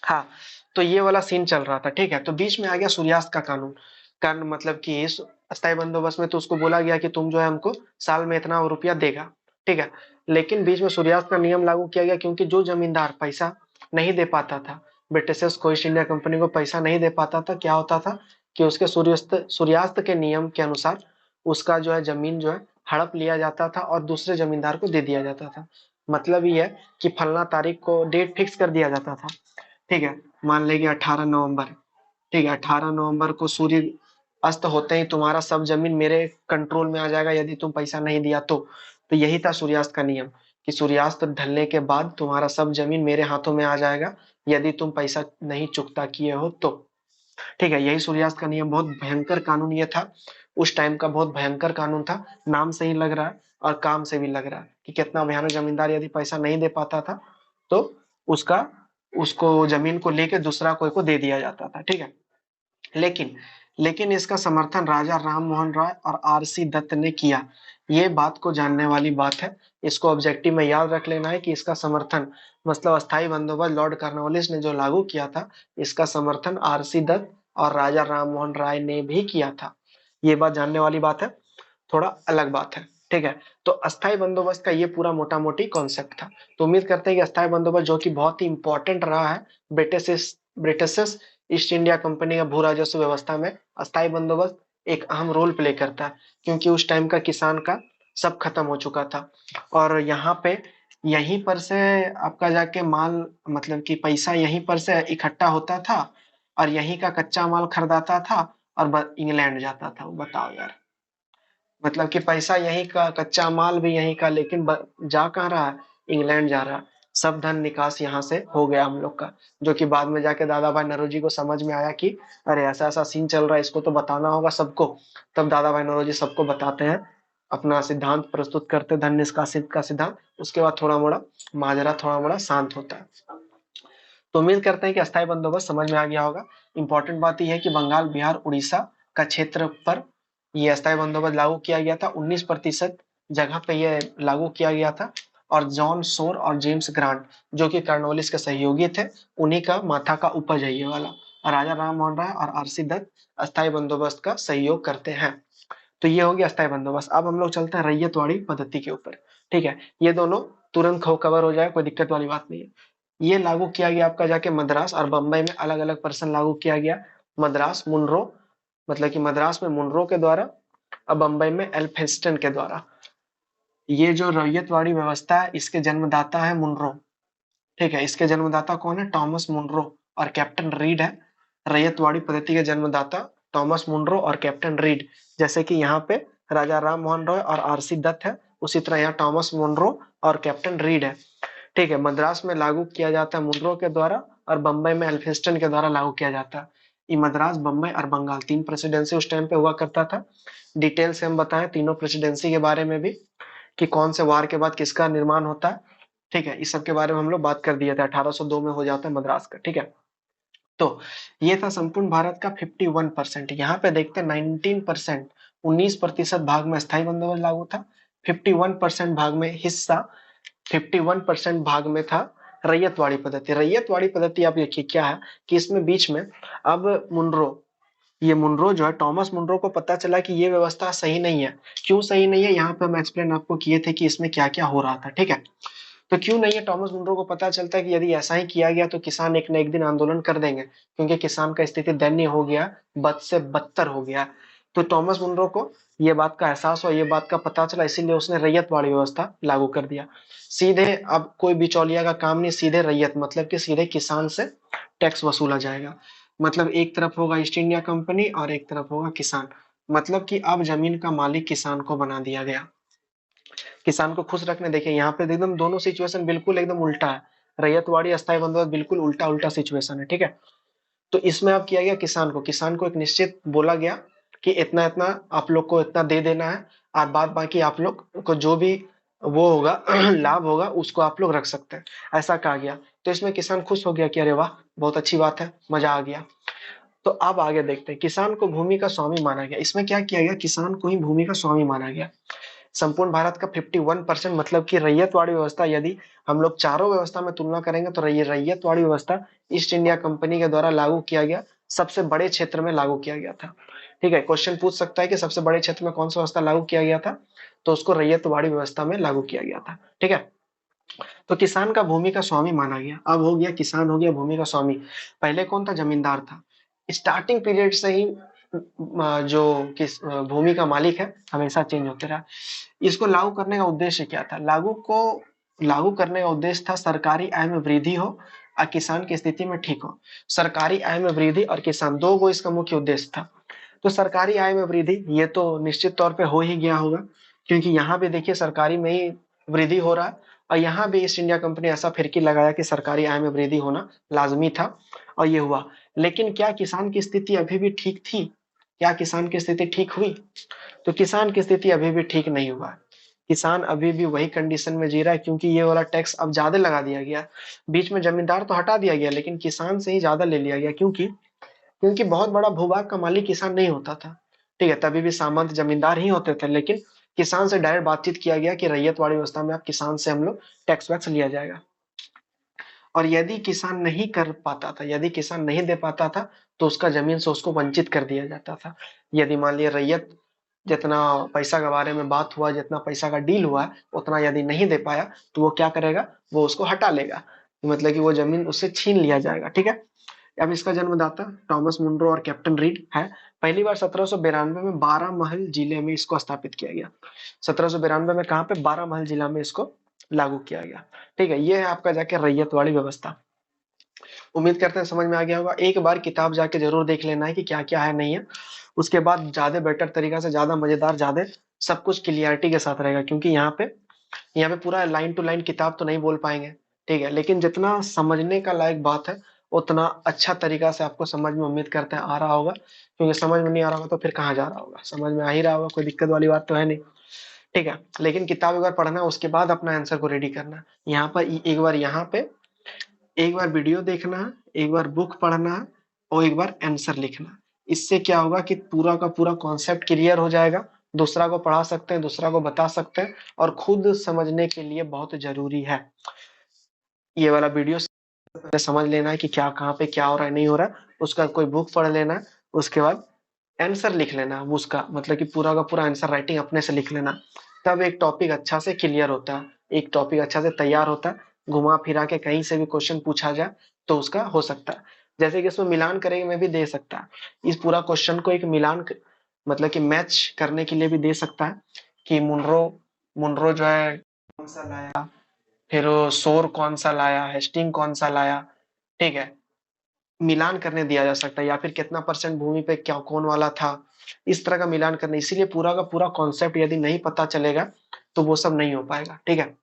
हाँ, तो ये वाला सीन चल रहा था, ठीक है। तो बीच में आ गया सूर्यास्त का कानून। मतलब कि इस अस्थायी बंदोबस्त में तो उसको बोला गया कि तुम जो है हमको साल में इतना रुपया देगा, ठीक है। लेकिन बीच में सूर्यास्त का नियम लागू किया गया, क्योंकि जो जमींदार पैसा नहीं दे पाता था, ब्रिटिशर्स को, ईस्ट इंडिया कंपनी को पैसा नहीं दे पाता था, क्या होता था कि उसके सूर्यास्त सूर्यास्त के नियम के अनुसार उसका जो है जमीन जो है हड़प लिया जाता था और दूसरे जमींदार को दे दिया जाता था। मतलब ये है कि फलना तारीख को डेट फिक्स कर दिया जाता था, ठीक है। मान लेंगे 18 नवंबर, ठीक है, 18 नवंबर को सूर्य अस्त होते ही तुम्हारा सब जमीन मेरे कंट्रोल में आ जाएगा यदि तुम पैसा नहीं दिया तो यही था सूर्यास्त का नियम कि सूर्यास्त ढलने के बाद तुम्हारा सब जमीन मेरे हाथों में आ जाएगा यदि तुम पैसा नहीं चुकता किए हो तो। ठीक है, यही सूर्यास्त का नियम, बहुत भयंकर कानून ये था, उस टाइम का बहुत भयंकर कानून था। नाम से ही लग रहा है और काम से भी लग रहा है कि कितना भयानक। जमींदार यदि पैसा नहीं दे पाता था तो उसका उसको जमीन को लेके दूसरा कोई को दे दिया जाता था, ठीक है। लेकिन लेकिन इसका समर्थन राजा राम मोहन राय और आरसी दत्त ने किया। ये बात को जानने वाली बात है, इसको ऑब्जेक्टिव में याद रख लेना है कि इसका समर्थन मतलब अस्थाई बंदोबस्त लॉर्ड कॉर्नवालिस ने जो लागू किया था, इसका समर्थन आरसी दत्त और राजा राम मोहन राय ने भी किया था। ये बात जानने वाली बात है, थोड़ा अलग बात है, ठीक है। तो अस्थाई बंदोबस्त का ये पूरा मोटा मोटी कॉन्सेप्ट था। तो उम्मीद करते हैं कि अस्थाई बंदोबस्त जो कि बहुत ही इंपॉर्टेंट रहा है ब्रिटिश ईस्ट इंडिया कंपनी का भू राजस्व व्यवस्था में, अस्थाई बंदोबस्त एक अहम रोल प्ले करता है, क्योंकि उस टाइम का किसान का सब खत्म हो चुका था। और यहाँ पे यहीं पर से आपका जाके माल मतलब कि पैसा यहीं पर से इकट्ठा होता था और यहीं का कच्चा माल खरीदाता था और इंग्लैंड जाता था। बताओ यार, मतलब कि पैसा यहीं का, कच्चा माल भी यहीं का, लेकिन जा कहाँ रहा है, इंग्लैंड जा रहा है। सब धन निकास यहाँ से हो गया हम लोग का, जो कि बाद में जाके दादा भाई नौरोजी को समझ में आया कि अरे ऐसा ऐसा सीन चल रहा है, इसको तो बताना होगा सबको। तब दादा भाई नौरोजी सबको बताते हैं, अपना सिद्धांत प्रस्तुत करते, धन निष्कासित का सिद्धांत। उसके बाद थोड़ा मोड़ा माजरा थोड़ा मोड़ा शांत होता है। तो उम्मीद करते हैं कि अस्थायी बंदोबस्त समझ में आ गया होगा। इंपॉर्टेंट बात यह है कि बंगाल, बिहार, उड़ीसा का क्षेत्र पर ये अस्थायी बंदोबस्त लागू किया गया था। 19% जगह पे ये लागू किया गया था। और जॉन शोर और जेम्स ग्रांट जो कि कॉर्नवालिस के सहयोगी थे, उन्हीं का माथा का उपज है ये वाला। और राजा राम मोहन राय और आरसी दत्त अस्थायी बंदोबस्त का सहयोग करते हैं। तो ये हो गया अस्थायी बंदोबस्त। अब हम लोग चलते हैं रैयतवाड़ी पद्धति के ऊपर, ठीक है। ये दोनों तुरंत कवर हो जाए, कोई दिक्कत वाली बात नहीं है। ये लागू किया गया आपका जाके मद्रास और बंबई में, अलग अलग पर्सन लागू किया गया। मद्रास मुनरो, मतलब कि मद्रास में मुनरो के द्वारा और बंबई में एल्फिंस्टन के द्वारा। ये जो रैयतवाड़ी व्यवस्था है इसके जन्मदाता है मुनरो, ठीक है। इसके जन्मदाता कौन है? टॉमस मुनरो और कैप्टन रीड है। रैयतवाड़ी पद्धति के जन्मदाता टॉमस मुनरो और कैप्टन रीड। जैसे कि यहाँ पे राजा राम मोहन रॉय और आरसी दत्त है, उसी तरह यहाँ टॉमस मुनरो और कैप्टन रीड है, ठीक है। मद्रास में लागू किया जाता है मुनरो के द्वारा और बंबई में एल्फिंस्टन के द्वारा लागू किया जाता है। ये मद्रास, बंबई और बंगाल, तीन प्रेसिडेंसी उस टाइम पे हुआ करता था। डिटेल से हम बताएं तीनों प्रेसिडेंसी के बारे में भी, कि कौन से वार के बाद किसका निर्माण होता है, ठीक है। इस सब के बारे में हम लोग बात कर दिए थे। 1802 में हो जाता है मद्रास का, ठीक है। तो ये था संपूर्ण भारत का 51%। यहाँ पे देखते हैं 19%, 19% भाग में स्थायी बंदोबस्त लागू था, 51% भाग में हिस्सा 51% भाग में था रैयतवाड़ी पद्धति। रैयतवाड़ी पद्धति आप देखिए क्या है कि इसमें बीच में अब मुनरो जो है, टॉमस मुनरो को पता चला कि ये व्यवस्था सही नहीं है। क्यों सही नहीं है, यहाँ पे हम एक्सप्लेन आपको किए थे कि इसमें क्या क्या हो रहा था, ठीक है। तो क्यों नहीं है, टॉमस मुनरो को पता चलता है कि यदि ऐसा ही किया गया तो किसान एक न एक दिन आंदोलन कर देंगे, क्योंकि किसान का स्थिति दयनीय हो गया, बद से बदतर हो गया। तो टॉमस मुनरो को ये बात का एहसास हुआ, ये बात का पता चला, इसीलिए उसने रैयतवाड़ी व्यवस्था लागू कर दिया। सीधे अब कोई बिचौलिया का काम नहीं, सीधे रैयत मतलब कि सीधे किसान से टैक्स वसूला जाएगा। मतलब एक तरफ होगा ईस्ट इंडिया कंपनी और एक तरफ होगा किसान। मतलब कि अब जमीन का मालिक किसान को बना दिया गया, किसान को खुश रखने। देखिए यहाँ पे एकदम दोनों सिचुएशन बिल्कुल एकदम उल्टा है, रैयतवाड़ी अस्थायी बंदोबस्त बिल्कुल उल्टा उल्टा सिचुएशन है, ठीक है। तो इसमें अब किया गया किसान को एक निश्चित बोला गया कि इतना इतना आप लोग को इतना दे देना है, और बाद बाकी आप लोग को जो भी वो होगा लाभ होगा उसको आप लोग रख सकते हैं, ऐसा कहा गया। तो इसमें किसान खुश हो गया कि अरे वाह बहुत अच्छी बात है, मजा आ गया। तो अब आगे देखते हैं, किसान को भूमि का स्वामी माना गया। इसमें क्या किया गया, किसान को ही भूमि का स्वामी माना गया। संपूर्ण भारत का 51%, मतलब कि रैयतवाड़ी व्यवस्था, यदि हम लोग चारों व्यवस्था में तुलना करेंगे तो रैयतवाड़ी व्यवस्था ईस्ट इंडिया कंपनी के द्वारा लागू किया गया, सबसे बड़े क्षेत्र में लागू किया गया था। ठीक है, क्वेश्चन पूछ सकता है कि सबसे बड़े क्षेत्र में कौन सा व्यवस्था लागू किया गया था, तो उसको रैयतवाड़ी व्यवस्था में लागू किया गया था, ठीक है। तो किसान का भूमि का स्वामी माना गया, अब हो गया किसान हो गया भूमि का स्वामी। पहले कौन था, जमींदार था। स्टार्टिंग पीरियड से ही जो किस भूमि का मालिक है हमेशा चेंज होते रहा। इसको लागू करने का उद्देश्य क्या था, लागू करने का उद्देश्य था सरकारी आय में वृद्धि हो और किसान की स्थिति में ठीक हो। सरकारी आय में वृद्धि और किसान, दो गो इसका मुख्य उद्देश्य था। तो सरकारी आय में वृद्धि ये तो निश्चित तौर पे हो ही गया होगा, क्योंकि यहाँ भी देखिए सरकारी में ही वृद्धि हो रहा है, और यहाँ भी ईस्ट इंडिया कंपनी ऐसा फिरकी लगाया कि सरकारी आय में वृद्धि होना लाजमी था, और ये हुआ। लेकिन क्या किसान की स्थिति अभी भी ठीक थी, क्या किसान की स्थिति ठीक हुई, तो किसान की स्थिति अभी भी ठीक नहीं हुआ। किसान अभी भी वही कंडीशन में जी रहा है, क्योंकि ये वाला टैक्स अब ज्यादा लगा दिया गया। बीच में जमींदार तो हटा दिया गया, लेकिन किसान से ही ज्यादा ले लिया गया, क्योंकि क्योंकि बहुत बड़ा भूभाग का मालिक किसान नहीं होता था। ठीक है, तभी भी सामंत जमींदार ही होते थे, लेकिन किसान से डायरेक्ट बातचीत किया गया कि रैयतवाड़ी व्यवस्था में आप किसान से हम लोग टैक्स वैक्स लिया जाएगा। और यदि किसान नहीं कर पाता था, यदि किसान नहीं दे पाता था, तो उसका जमीन से उसको वंचित कर दिया जाता था। यदि मान लिया रैयत जितना पैसा के बारे में बात हुआ, जितना पैसा का डील हुआ, उतना यदि नहीं दे पाया, तो वो क्या करेगा, वो उसको हटा लेगा, मतलब कि वो जमीन उससे छीन लिया जाएगा, ठीक है। अब इसका जन्मदाता टॉमस मुनरो और कैप्टन रीड है। पहली बार 1792 में 12 महल जिले में इसको स्थापित किया गया। 1792 में कहाँ पे, 12 महल जिला में इसको लागू किया गया। ठीक है, ये है आपका जाके रैयतवाड़ी व्यवस्था। उम्मीद करते हैं समझ में आ गया होगा। एक बार किताब जाके जरूर देख लेना है कि क्या क्या है नहीं है, उसके बाद ज्यादा बेटर तरीका से, ज्यादा मजेदार, ज्यादा सब कुछ क्लियरिटी के साथ रहेगा, क्योंकि यहाँ पे पूरा लाइन टू लाइन किताब तो नहीं बोल पाएंगे, ठीक है, लेकिन जितना समझने का लायक बात है उतना अच्छा तरीका से आपको समझ में, उम्मीद करते हैं आ रहा होगा। क्योंकि समझ में नहीं आ रहा होगा तो फिर कहाँ जा रहा होगा, समझ में आ ही रहा होगा, कोई दिक्कत वाली बात तो है नहीं। ठीक है, लेकिन किताब एक बार पढ़ना, उसके बाद अपना आंसर को रेडी करना। यहाँ पर एक बार, यहाँ पे एक बार वीडियो देखना है, एक बार बुक पढ़ना है, और एक बार आंसर लिखना। इससे क्या होगा कि पूरा का पूरा कॉन्सेप्ट क्लियर हो जाएगा, दूसरा को पढ़ा सकते हैं, दूसरा को बता सकते हैं, और खुद समझने के लिए बहुत जरूरी है। ये वाला वीडियो पहले समझ लेना है कि क्या कहाँ पे क्या हो रहा है नहीं हो रहा है, उसका कोई बुक पढ़ लेना है, उसके बाद आंसर लिख लेना, उसका मतलब कि पूरा का पूरा आंसर राइटिंग अपने से लिख लेना। तब एक टॉपिक अच्छा से क्लियर होता है, एक टॉपिक अच्छा से तैयार होता है। घुमा फिरा के कहीं से भी क्वेश्चन पूछा जाए तो उसका हो सकता है। जैसे कि इसमें मिलान करेंगे में भी दे सकता है, इस पूरा क्वेश्चन को एक मतलब कि मैच करने के लिए भी दे सकता है, कि मुनरो मुनरो जो है कौन सा लाया, फिर वो शोर कौन सा लाया, हेस्टिंग कौन सा लाया, ठीक है, मिलान करने दिया जा सकता है, या फिर कितना परसेंट भूमि पे क्या कौन वाला था, इस तरह का मिलान करने। इसीलिए पूरा का पूरा कॉन्सेप्ट यदि नहीं पता चलेगा तो वो सब नहीं हो पाएगा, ठीक है।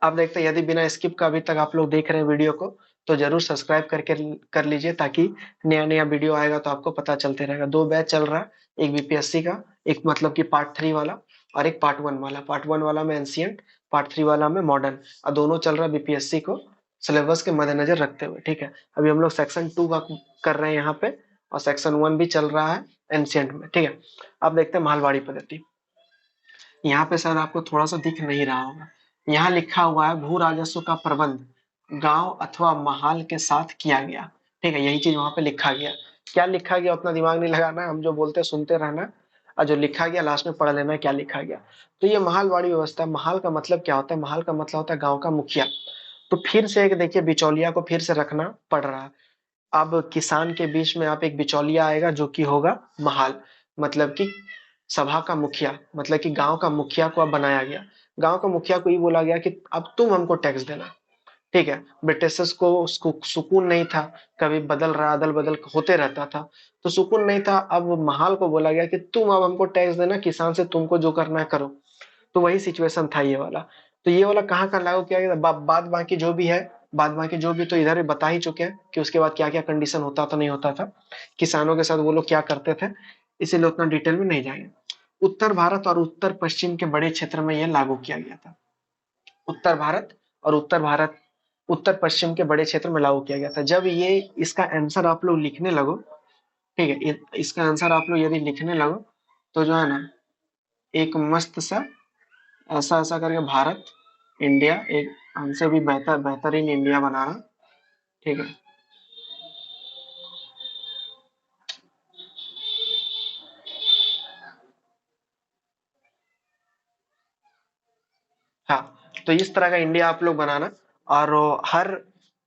अब देखते हैं, यदि बिना स्किप का अभी तक आप लोग देख रहे हैं वीडियो को, तो जरूर सब्सक्राइब करके कर लीजिए, ताकि नया नया वीडियो आएगा तो आपको पता चलते रहेगा। दो बैच चल रहा है, एक बीपीएससी का, एक मतलब कि पार्ट 3 वाला, और एक पार्ट 1 वाला। पार्ट 1 वाला में एंशियंट, पार्ट 3 वाला में मॉडर्न, और दोनों चल रहा है बीपीएससी को सिलेबस के मद्देनजर रखते हुए, ठीक है। अभी हम लोग सेक्शन 2 का कर रहे हैं यहाँ पे, और सेक्शन 1 भी चल रहा है एंशियंट में, ठीक है। अब देखते हैं मालवाड़ी पद्धति। यहाँ पे सर आपको थोड़ा सा दिख नहीं रहा होगा, यहाँ लिखा हुआ है भू राजस्व का प्रबंध गांव अथवा महाल के साथ किया गया, ठीक है। यही चीज वहां पे लिखा गया। क्या लिखा गया उतना दिमाग नहीं लगाना है, हम जो बोलते हैं सुनते रहना, और जो लिखा गया लास्ट में पढ़ लेना है क्या लिखा गया। तो ये महालवाड़ी व्यवस्था, महाल का मतलब क्या होता है, महाल का मतलब होता है गाँव का मुखिया। तो फिर से एक देखिए बिचौलिया को फिर से रखना पड़ रहा है। अब किसान के बीच में आप एक बिचौलिया आएगा जो कि होगा महाल, मतलब कि सभा का मुखिया, मतलब कि गांव का मुखिया को अब बनाया गया। गांव का मुखिया को ये बोला गया कि अब तुम हमको टैक्स देना, ठीक है। ब्रिटिशर्स को उसको सुकून नहीं था, कभी बदल रहा अदल बदल होते रहता था, तो सुकून नहीं था। अब महाल को बोला गया कि तुम अब हमको टैक्स देना, किसान से तुमको जो करना है करो। तो वही सिचुएशन था ये वाला। तो ये वाला कहाँ कहाँ लागू किया गया, बाद बाकी जो भी है, बाद बाकी जो भी तो इधर भी बता ही चुके हैं कि उसके बाद क्या क्या कंडीशन होता था नहीं होता था, किसानों के साथ वो लोग क्या करते थे, इसीलिए उतना डिटेल में नहीं जाएंगे। उत्तर भारत और उत्तर पश्चिम के बड़े क्षेत्र में यह लागू किया गया था। उत्तर भारत और उत्तर पश्चिम के बड़े क्षेत्र में लागू किया गया था। जब ये इसका आंसर आप लोग लिखने लगो, ठीक है, इसका आंसर आप लोग यदि लिखने लगो तो जो है ना, एक मस्त सा ऐसा ऐसा करके भारत, इंडिया, एक हमसे भी बेहतरीन इंडिया बनाना, ठीक है। हाँ, तो इस तरह का इंडिया आप लोग बनाना, और हर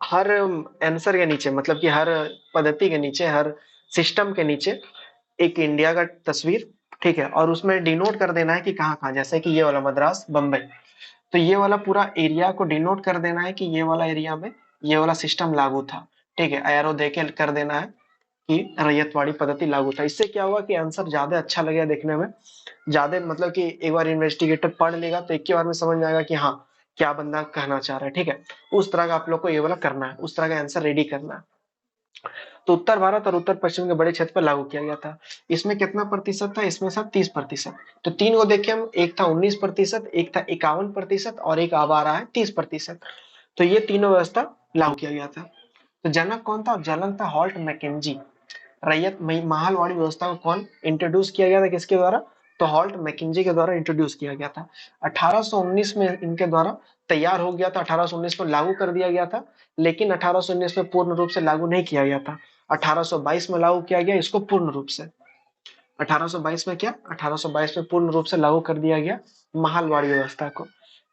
हर आंसर के नीचे, मतलब कि हर पद्धति के नीचे, हर सिस्टम के नीचे एक इंडिया का तस्वीर, ठीक है, और उसमें डिनोट कर देना है कि कहाँ कहाँ, जैसे कि ये वाला मद्रास बम्बई, तो ये वाला पूरा एरिया को डिनोट कर देना है कि ये वाला एरिया में ये वाला सिस्टम लागू था, ठीक है। एरो देके कर देना है कि रैयतवाड़ी पद्धति लागू था। इससे क्या हुआ कि आंसर ज्यादा अच्छा लगेगा देखने में, ज्यादा मतलब कि एक बार इन्वेस्टिगेटर पढ़ लेगा तो एक ही बार में समझ में आएगा कि हाँ क्या बंदा कहना चाह रहा है, ठीक है। उस तरह का आप लोग को ये वाला करना है, उस तरह का आंसर रेडी करना है। तो उत्तर भारत और उत्तर पश्चिम के बड़े क्षेत्र पर लागू किया गया था। इसमें कितना प्रतिशत था, इसमें सब 30%। तो तीन को देखे हम, एक था 19%, एक था 51%, और एक अब आ रहा है 30%। तो ये तीनों व्यवस्था लागू किया गया था। तो जनक कौन था, जनक था हॉल्ट मैकेंजी। महालवाड़ी व्यवस्था को कौन इंट्रोड्यूस किया गया था, किसके द्वारा, तो हॉल्ट मैकेंजी के द्वारा इंट्रोड्यूस किया गया था। 1819 में इनके द्वारा तैयार हो गया था, 1819 में लागू कर दिया गया था, लेकिन 1819 में पूर्ण रूप से लागू नहीं किया गया था। 1822 में लागू किया गया इसको पूर्ण रूप से। 1822 में क्या, 1822 में पूर्ण रूप से लागू कर दिया गया महालवाड़ी व्यवस्था को,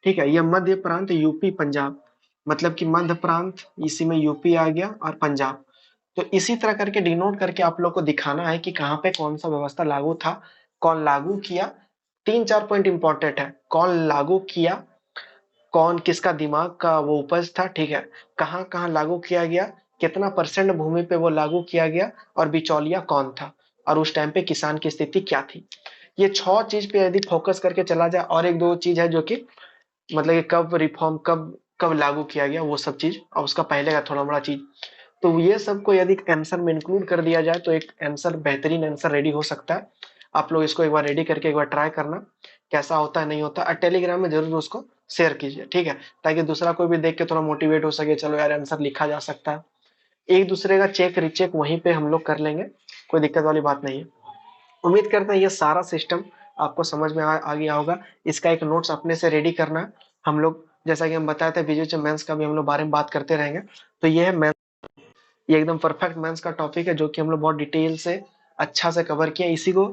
ठीक है। यह मध्य प्रांत यूपी पंजाब, मतलब कि मध्य प्रांत, इसी में यूपी आ गया और पंजाब। तो इसी तरह करके डिनोट करके आप लोग को दिखाना है कि कहाँ पे कौन सा व्यवस्था लागू था, कौन लागू किया। तीन चार पॉइंट इंपॉर्टेंट है, कौन लागू किया, कौन किसका दिमाग का वो उपज था, ठीक है, कहाँ कहाँ लागू किया गया, कितना परसेंट भूमि पे वो लागू किया गया, और बिचौलिया कौन था, और उस टाइम पे किसान की स्थिति क्या थी। ये 6 चीज पे यदि फोकस करके चला जाए, और एक दो चीज है जो कि मतलब कि कब रिफॉर्म, कब कब लागू किया गया वो सब चीज, और उसका पहले का थोड़ा बड़ा चीज, तो ये सबको यदि आंसर में इंक्लूड कर दिया जाए तो एक आंसर, बेहतरीन आंसर रेडी हो सकता है। आप लोग इसको एक बार रेडी करके एक बार ट्राई करना, कैसा होता है नहीं होता, और टेलीग्राम में जरूर उसको शेयर कीजिए, ठीक है, ताकि दूसरा कोई भी देख के थोड़ा मोटिवेट हो सके, चलो यार आंसर लिखा जा सकता है। एक दूसरे का चेक रिचेक वहीं पे हम लोग कर लेंगे, कोई दिक्कत वाली बात नहीं है। उम्मीद करते हैं ये सारा सिस्टम आपको समझ में आ गया होगा। इसका एक नोट्स अपने से रेडी करना है। हम लोग जैसा कि हम बताए थे विजुअल मेंस का भी हम लोग बारे में बात करते रहेंगे। तो ये है, ये एकदम परफेक्ट मेंस का टॉपिक है जो कि हम लोग बहुत डिटेल से अच्छा से कवर किया। इसी को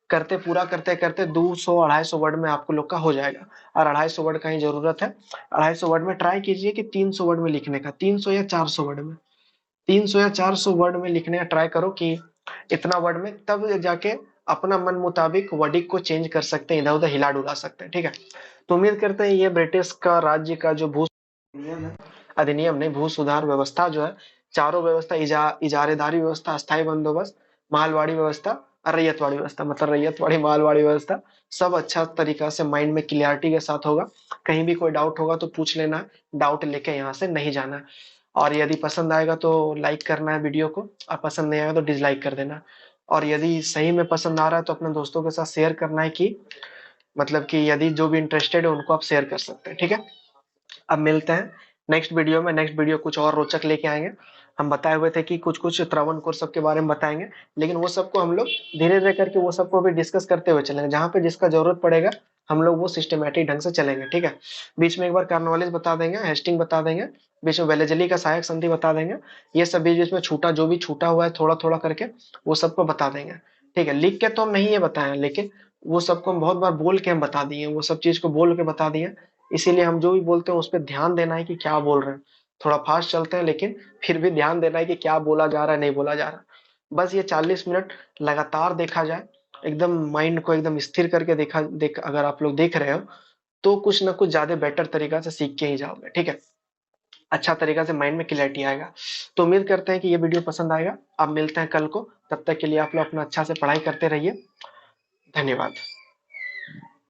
करते पूरा करते करते 200-250 वर्ड में आपको लोग का हो जाएगा, और 250 वर्ड का ही जरूरत है। 250 वर्ड में ट्राई कीजिए कि 300 वर्ड में लिखने का, 300 या 400 वर्ड में, 300 या 400 वर्ड में लिखने का ट्राई करो कि इतना वर्ड में, तब जाके अपना मन मुताबिक वर्डिंग को चेंज कर सकते हैं, इधर उधर हिला डुला सकते हैं, ठीक है। तो उम्मीद करते हैं ये ब्रिटिश का राज्य का जो भू अधिनियम है, अधिनियम नहीं, भू सुधार व्यवस्था जो है, चारों व्यवस्था, इजारेदारी व्यवस्था, अस्थायी बंदोबस्त, मालवाड़ी व्यवस्था और रैयतवाड़ी व्यवस्था, मतलब रैयतवाड़ी मालवाड़ी व्यवस्था, सब अच्छा तरीका से माइंड में क्लियरिटी के साथ होगा। कहीं भी कोई डाउट होगा तो पूछ लेना, डाउट लेके यहाँ से नहीं जाना है। और यदि पसंद आएगा तो लाइक करना है वीडियो को, और पसंद नहीं आएगा तो डिसलाइक कर देना। और यदि सही में पसंद आ रहा है तो अपने दोस्तों के साथ शेयर करना है, कि मतलब कि यदि जो भी इंटरेस्टेड है उनको आप शेयर कर सकते हैं, ठीक है। अब मिलते हैं नेक्स्ट वीडियो कुछ और रोचक लेके आएंगे। हम बताए हुए थे कि कुछ कुछ त्रावणकोर सब के बारे में बताएंगे, लेकिन वो सबको हम लोग धीरे धीरे करके वो सबको भी डिस्कस करते हुए चलेंगे, जहाँ पे जिसका जरूरत पड़ेगा हम लोग वो सिस्टमेटिक ढंग से चलेंगे, ठीक है। बीच में एक बार कार्नवालिस बता देंगे, हेस्टिंग बता देंगे, बीच में वेलेजली का सहायक संधि बता देंगे। ये सब बीच बीच में छूटा, जो भी छूटा हुआ है थोड़ा थोड़ा करके वो सबको बता देंगे, ठीक है। लिख के तो हम नहीं ये बताए, लेकिन वो सबको हम बहुत बार बोल के हम बता दिए, वो सब चीज को बोल के बता दिए। इसीलिए हम जो भी बोलते हैं उस पर ध्यान देना है कि क्या बोल रहे हैं। थोड़ा फास्ट चलते हैं, लेकिन फिर भी ध्यान देना है कि क्या बोला जा रहा है, नहीं बोला जा रहा। बस ये 40 मिनट लगातार देखा जाए, एकदम माइंड को एकदम स्थिर करके अगर आप लोग देख रहे हो तो कुछ ना कुछ ज्यादा बेटर तरीका से सीख के ही जाओगे, ठीक है। अच्छा तरीका से माइंड में क्लैरिटी आएगा। तो उम्मीद करते हैं कि ये वीडियो पसंद आएगा। अब मिलते हैं कल को, तब तक के लिए आप लोग अपना अच्छा से पढ़ाई करते रहिए। धन्यवाद।